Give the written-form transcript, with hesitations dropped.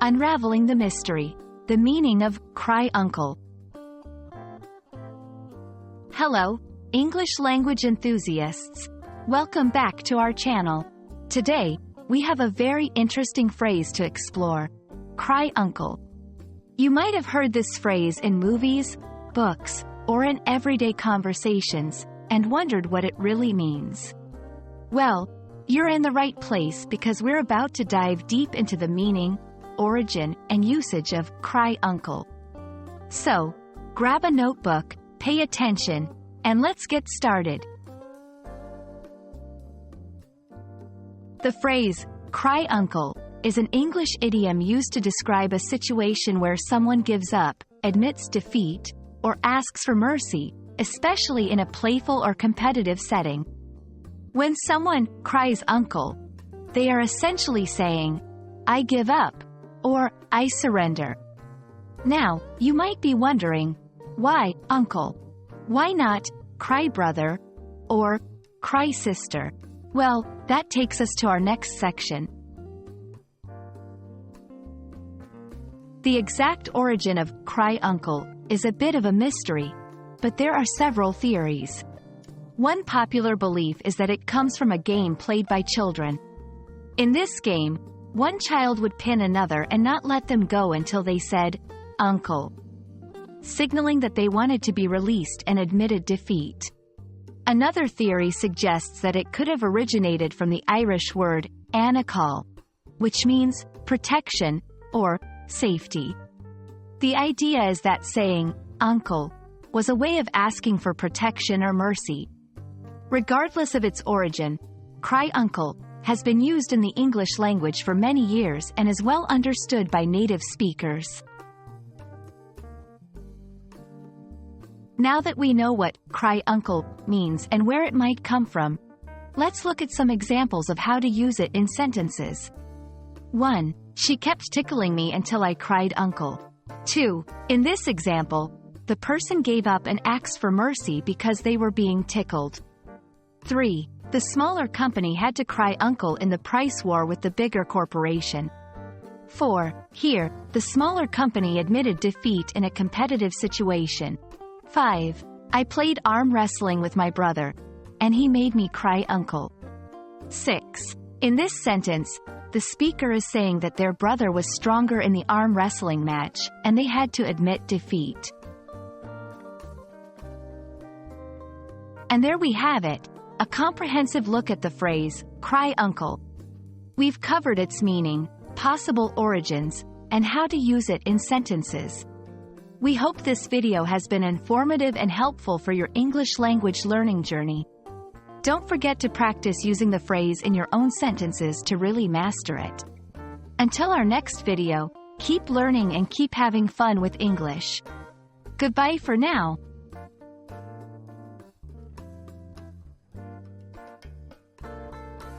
Unraveling the Mystery. The meaning of cry uncle. Hello, English language enthusiasts. Welcome back to our channel. Today, we have a very interesting phrase to explore. Cry uncle. You might have heard this phrase in movies, books, or in everyday conversations, and wondered what it really means. Well, you're in the right place because we're about to dive deep into the meaning, origin, and usage of cry uncle. So, grab a notebook, pay attention, and let's get started. The phrase, cry uncle, is an English idiom used to describe a situation where someone gives up, admits defeat, or asks for mercy, especially in a playful or competitive setting. When someone cries uncle, they are essentially saying, I give up, or I surrender. Now, you might be wondering, why uncle? Why not cry brother or cry sister? Well, that takes us to our next section. The exact origin of cry uncle is a bit of a mystery, but there are several theories. One popular belief is that it comes from a game played by children. In this game, one child would pin another and not let them go until they said, uncle, signaling that they wanted to be released and admitted defeat. Another theory suggests that it could have originated from the Irish word anacall, which means protection or safety. The idea is that saying, uncle, was a way of asking for protection or mercy. Regardless of its origin, cry uncle has been used in the English language for many years and is well understood by native speakers. Now that we know what cry uncle means and where it might come from, let's look at some examples of how to use it in sentences. 1. She kept tickling me until I cried uncle. 2. In this example, the person gave up and asked for mercy because they were being tickled. 3. The smaller company had to cry uncle in the price war with the bigger corporation. 4. Here, the smaller company admitted defeat in a competitive situation. 5. I played arm wrestling with my brother, and he made me cry uncle. 6. In this sentence, the speaker is saying that their brother was stronger in the arm wrestling match, and they had to admit defeat. And there we have it, a comprehensive look at the phrase, cry uncle. We've covered its meaning, possible origins, and how to use it in sentences. We hope this video has been informative and helpful for your English language learning journey. Don't forget to practice using the phrase in your own sentences to really master it. Until our next video, keep learning and keep having fun with English. Goodbye for now.